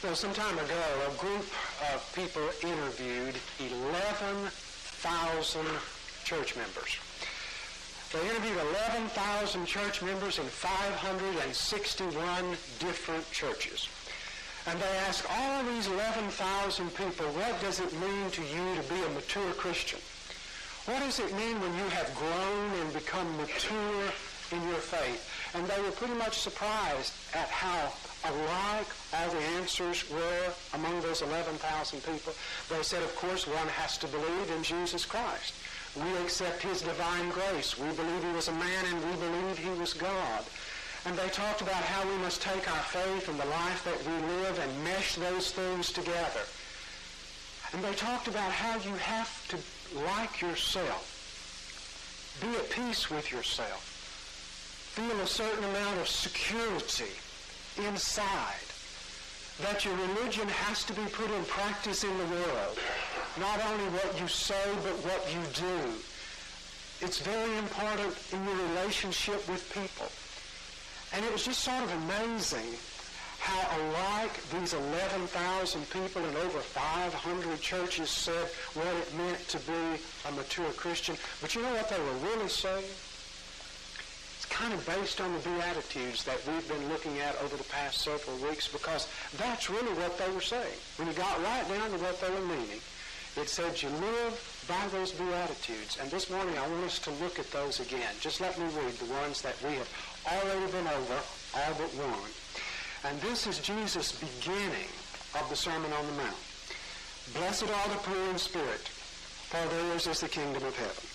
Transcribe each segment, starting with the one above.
Well, some time ago, a group of people interviewed 11,000 church members. They interviewed 11,000 church members in 561 different churches. And they asked all of these 11,000 people, what does it mean to you to be a mature Christian? What does it mean when you have grown and become mature in your faith? And they were pretty much surprised at how alike all the answers were among those 11,000 people. They said, of course, one has to believe in Jesus Christ. We accept his divine grace. We believe he was a man and we believe he was God. And they talked about how we must take our faith and the life that we live and mesh those things together. And they talked about how you have to like yourself, be at peace with yourself, feel a certain amount of security inside, that your religion has to be put in practice in the world. Not only what you say, but what you do. It's very important in your relationship with people. And it was just sort of amazing how alike these 11,000 people in over 500 churches said what it meant to be a mature Christian. But you know what they were really saying? It's kind of based on the Beatitudes that we've been looking at over the past several weeks, because that's really what they were saying. When you got right down to what they were meaning, it said you live by those Beatitudes. And this morning I want us to look at those again. Just let me read the ones that we have already been over, all but one. And this is Jesus' beginning of the Sermon on the Mount. Blessed are the poor in spirit, for theirs is the kingdom of heaven.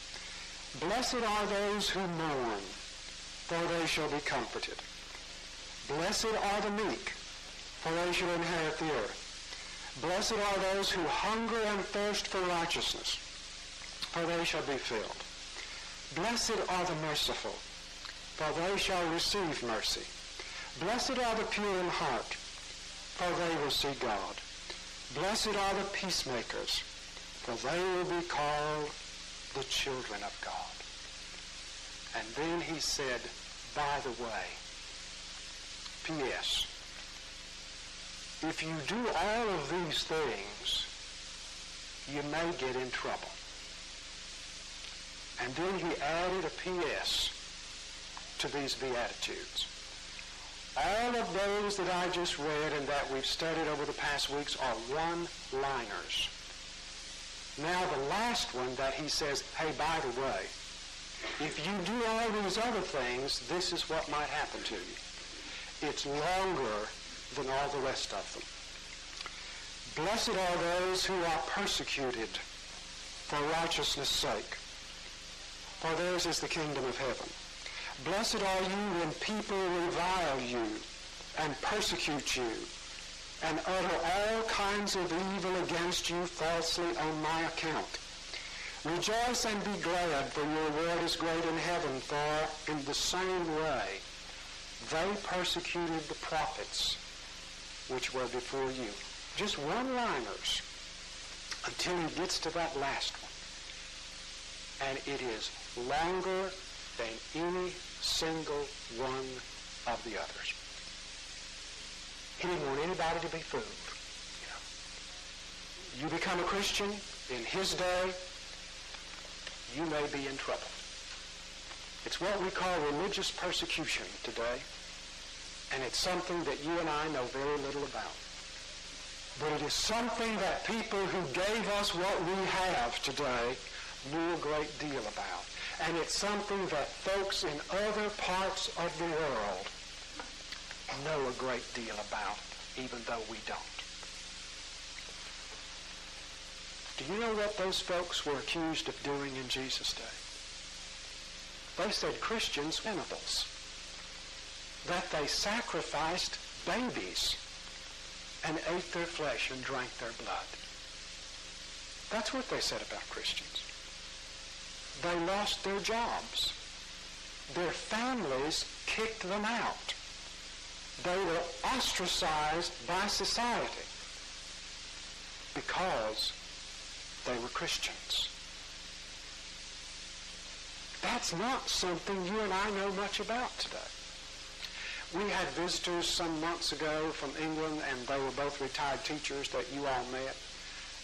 Blessed are those who mourn, for they shall be comforted. Blessed are the meek, for they shall inherit the earth. Blessed are those who hunger and thirst for righteousness, for they shall be filled. Blessed are the merciful, for they shall receive mercy. Blessed are the pure in heart, for they will see God. Blessed are the peacemakers, for they will be called the children of God. And then he said, by the way, P.S., if you do all of these things, you may get in trouble. And then he added a P.S. to these Beatitudes. All of those that I just read and that we've studied over the past weeks are one-liners. Now the last one that he says, hey, by the way, if you do all these other things, this is what might happen to you. It's longer than all the rest of them. Blessed are those who are persecuted for righteousness' sake, for theirs is the kingdom of heaven. Blessed are you when people revile you and persecute you and utter all kinds of evil against you falsely on my account. Rejoice and be glad, for your reward is great in heaven, for in the same way they persecuted the prophets which were before you. Just one-liners until he gets to that last one. And it is longer than any single one of the others. He didn't want anybody to be fooled. You become a Christian in his day, you may be in trouble. It's what we call religious persecution today, and it's something that you and I know very little about. But it is something that people who gave us what we have today knew a great deal about. And it's something that folks in other parts of the world know a great deal about, even though we don't. Do you know what those folks were accused of doing in Jesus' day? They said Christians were cannibals, that they sacrificed babies and ate their flesh and drank their blood. That's what they said about Christians. They lost their jobs. Their families kicked them out. They were ostracized by society because they were Christians. That's not something you and I know much about today. We had visitors some months ago from England, and they were both retired teachers that you all met.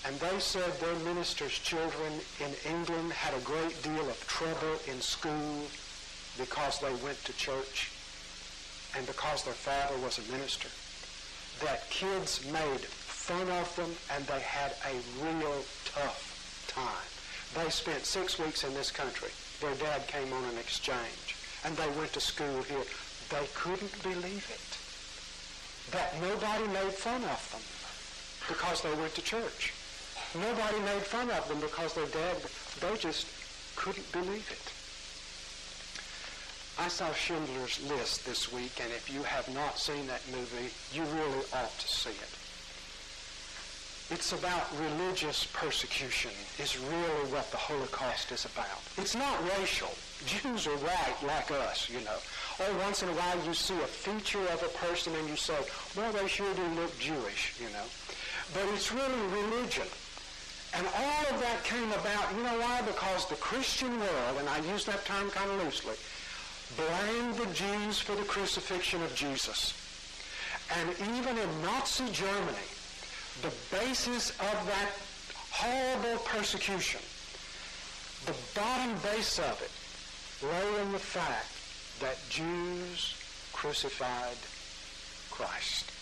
And they said their ministers' children in England had a great deal of trouble in school because they went to church and because their father was a minister. That kids made fun of them, and they had a real tough time. They spent 6 weeks in this country. Their dad came on an exchange, and they went to school here. They couldn't believe it, that nobody made fun of them because they went to church. Nobody made fun of them because their dad, they just couldn't believe it. I saw Schindler's List this week, and if you have not seen that movie, you really ought to see it. It's about religious persecution is really what the Holocaust is about. It's not racial. Jews are white like us, you know. Or once in a while you see a feature of a person and you say, well, they sure do look Jewish, you know. But it's really religion. And all of that came about, you know why? Because the Christian world, and I use that term kind of loosely, blamed the Jews for the crucifixion of Jesus. And even in Nazi Germany, the basis of that horrible persecution, the bottom base of it, lay in the fact that Jews crucified Christ.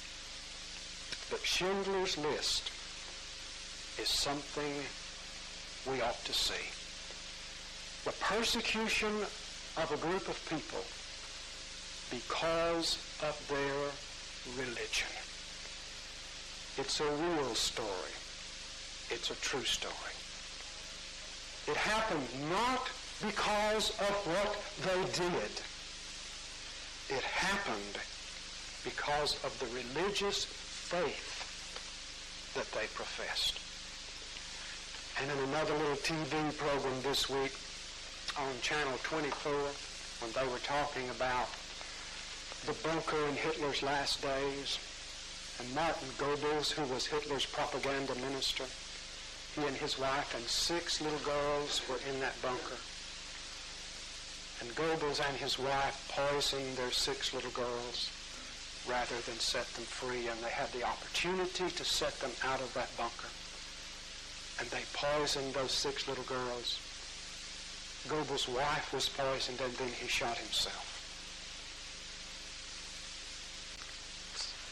But Schindler's List is something we ought to see. The persecution of a group of people because of their religion. It's a real story. It's a true story. It happened not because of what they did. It happened because of the religious faith that they professed. And in another little TV program this week on Channel 24, when they were talking about the bunker in Hitler's last days, and Martin Goebbels, who was Hitler's propaganda minister, he and his wife and 6 little girls were in that bunker. And Goebbels and his wife poisoned their 6 little girls rather than set them free, and they had the opportunity to set them out of that bunker. And they poisoned those 6 little girls. Goebbels' wife was poisoned, and then he shot himself.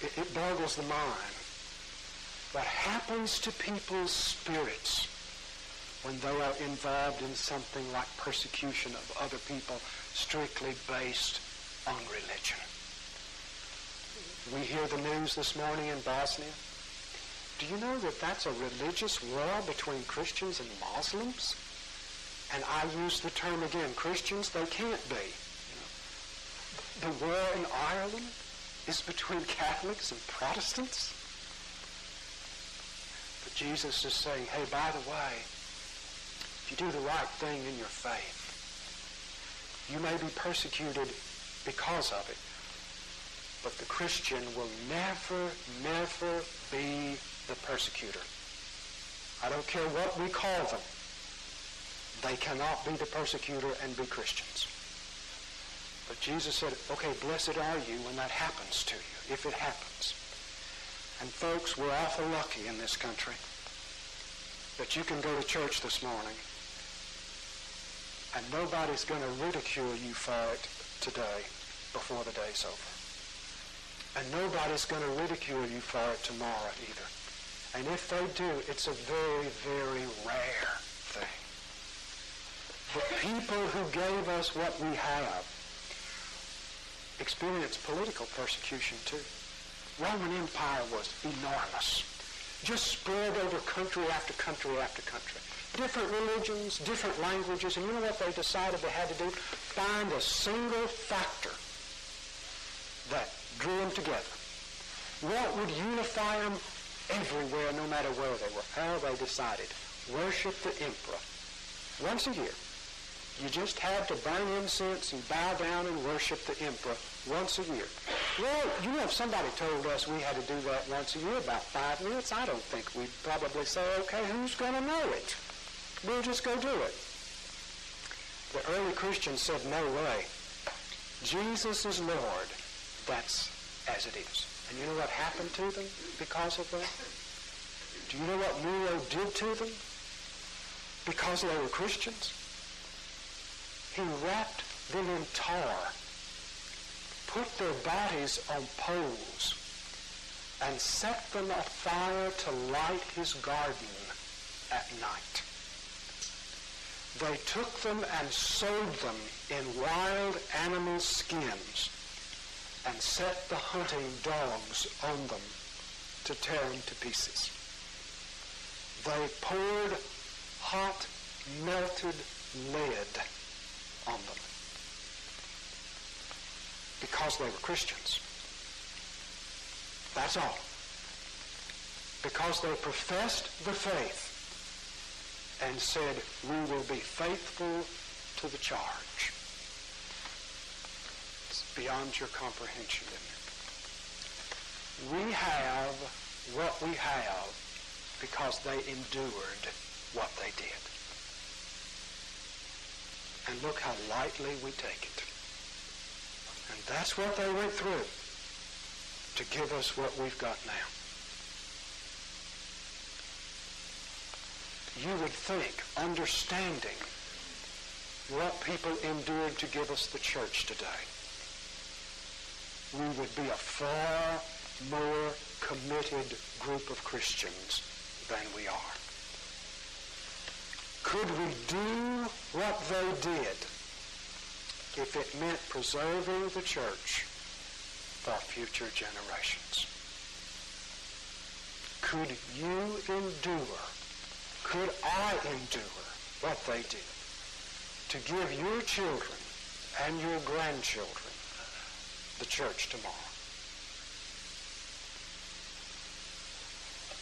It boggles the mind what happens to people's spirits when they are involved in something like persecution of other people strictly based on religion. We hear the news this morning in Bosnia. Do you know that that's a religious war between Christians and Muslims? And I use the term again, Christians, they can't be. The war in Ireland is between Catholics and Protestants. But Jesus is saying, hey, by the way, if you do the right thing in your faith, you may be persecuted because of it, but the Christian will never, never be the persecutor. I don't care what we call them. They cannot be the persecutor and be Christians. But Jesus said, okay, blessed are you when that happens to you, if it happens. And folks, we're awful lucky in this country that you can go to church this morning and nobody's going to ridicule you for it today before the day's over. And nobody's going to ridicule you for it tomorrow either. And if they do, it's a very, very rare thing. The people who gave us what we have experienced political persecution too. Roman Empire was enormous. Just spread over country after country after country. Different religions, different languages, and you know what they decided they had to do? Find a single factor that drew them together. What would unify them everywhere, no matter where they were? How they decided. Worship the emperor. Once a year. You just had to burn incense and bow down and worship the emperor once a year. Well, you know, if somebody told us we had to do that once a year, about 5 minutes, I don't think we'd probably say, okay, who's going to know it? We'll just go do it. The early Christians said, no way. Jesus is Lord. that's as it is. And you know what happened to them because of that? Do you know what Nero did to them because they were Christians? He wrapped them in tar, put their bodies on poles, and set them afire to light his garden at night. They took them and sewed them in wild animal skins and set the hunting dogs on them to tear them to pieces. They poured hot, melted lead on them because they were Christians. That's all. Because they professed the faith and said, we will be faithful to the charge. It's beyond your comprehension, isn't it? We have what we have because they endured what they did. And look how lightly we take it. And that's what they went through to give us what we've got now. You would think, understanding what people endured to give us the church today, we would be a far more committed group of Christians than we are. Could we do what they did if it meant preserving the church for future generations? Could you endure, could I endure what they did to give your children and your grandchildren the church tomorrow?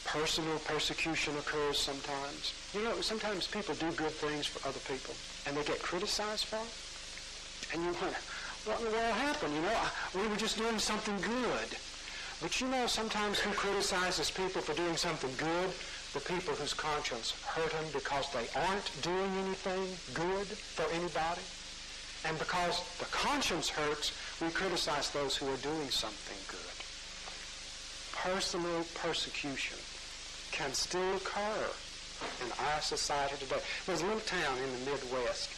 Personal persecution occurs sometimes. You know, sometimes people do good things for other people and they get criticized for it. And you wonder, what in the world happened? You know, we were just doing something good. But you know, sometimes who criticizes people for doing something good? The people whose conscience hurt them because they aren't doing anything good for anybody. And because the conscience hurts, we criticize those who are doing something good. Personal persecution can still occur in our society today. There's a little town in the Midwest,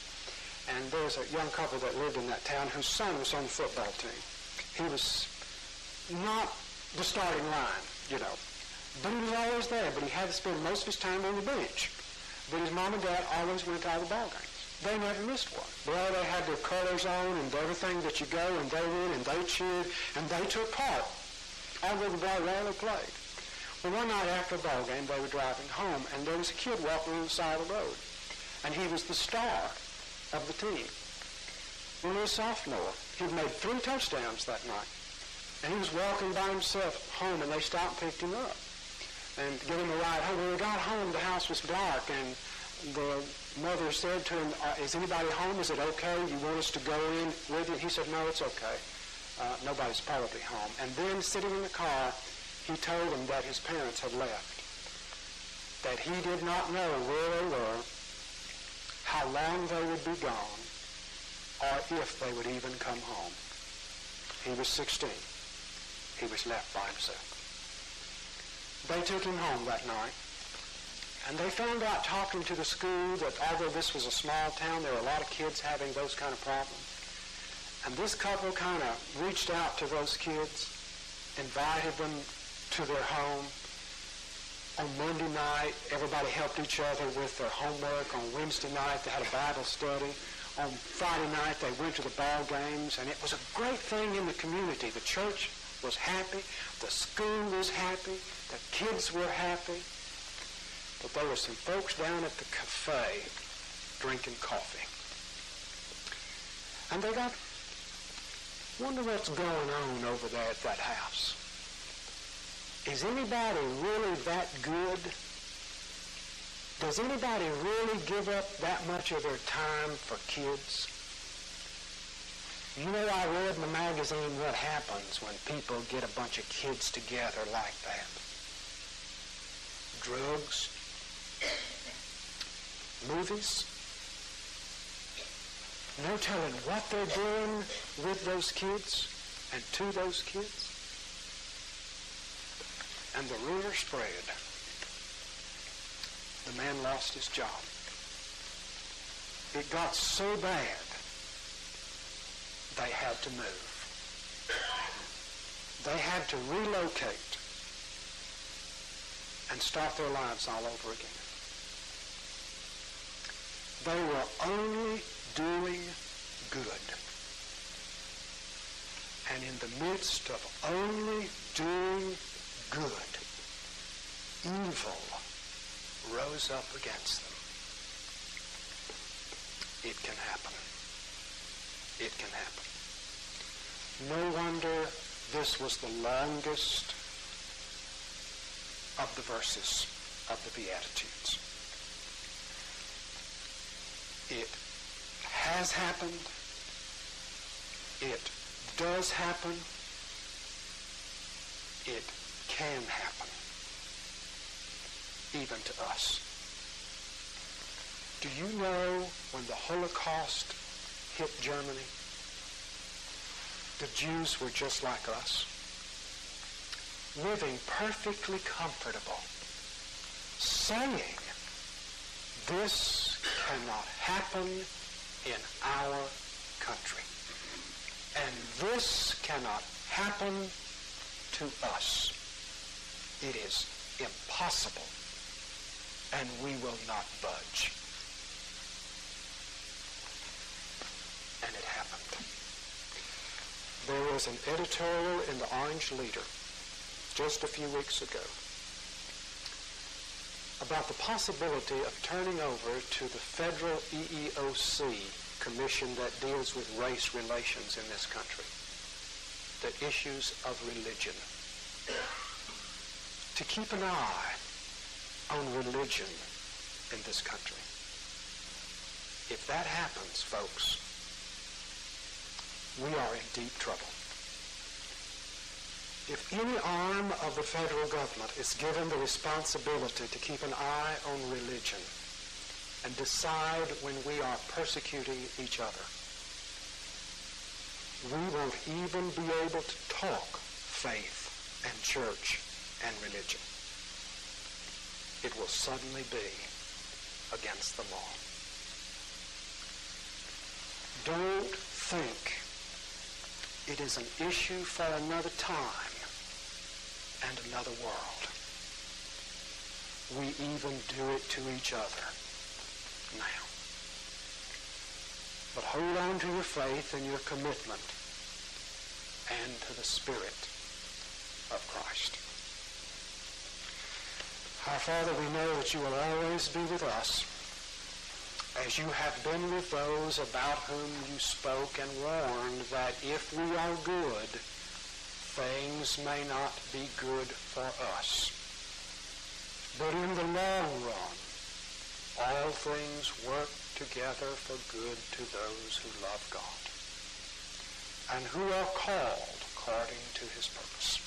and there's a young couple that lived in that town whose son was on the football team. He was not the starting line, you know, but he was always there, but he had to spend most of his time on the bench. But his mom and dad always went to all the ball games. They never missed one. Boy, they had their colors on and everything that you go, and they went and they cheered and they took part, although the ball rarely played. Well, one night after a ball game, they were driving home, and there was a kid walking on the side of the road, and he was the star of the team. He was a sophomore. He'd made 3 touchdowns that night, and he was walking by himself home, and they stopped and picked him up and gave him a ride home. When we got home, the house was dark, and the mother said to him, is anybody home? Is it okay? You want us to go in with you? He said, no, it's okay. Nobody's probably home. And then, sitting in the car, he told them that his parents had left, that he did not know where they were, how long they would be gone, or if they would even come home. He was 16. He was left by himself. They took him home that night, and they found out, talking to the school, that although this was a small town, there were a lot of kids having those kind of problems. And this couple kind of reached out to those kids, invited them to their home. On Monday night, everybody helped each other with their homework. On Wednesday night, they had a Bible study. On Friday night, they went to the ball games, and it was a great thing in the community. The church was happy. The school was happy. The kids were happy. But there were some folks down at the cafe drinking coffee. And they got, wonder what's going on over there at that house. Is anybody really that good? Does anybody really give up that much of their time for kids? You know, I read in the magazine what happens when people get a bunch of kids together like that. Drugs, movies. No telling what they're doing with those kids. and to those kids. And the rumor spread. The man lost his job. It got so bad, they had to move. They had to relocate and start their lives all over again. They were only doing good. And in the midst of only doing good, evil rose up against them. It can happen. It can happen. No wonder this was the longest of the verses of the Beatitudes. It has happened. It does happen. It can happen. Even to us. Do you know when the Holocaust hit Germany, the Jews were just like us, living perfectly comfortable, saying, this cannot happen in our country. And this cannot happen to us. It is impossible, and we will not budge. And it happened. There was an editorial in the Orange Leader just a few weeks ago about the possibility of turning over to the federal EEOC commission that deals with race relations in this country the issues of religion. To keep an eye on religion in this country. If that happens, folks, we are in deep trouble. If any arm of the federal government is given the responsibility to keep an eye on religion and decide when we are persecuting each other, we won't even be able to talk faith and church and religion. It will suddenly be against the law. Don't think it is an issue for another time and another world. We even do it to each other now. But hold on to your faith and your commitment and to the Spirit of Christ. Our Father, we know that you will always be with us, as you have been with those about whom you spoke and warned that if we are good, things may not be good for us. But in the long run, all things work together for good to those who love God and who are called according to his purpose.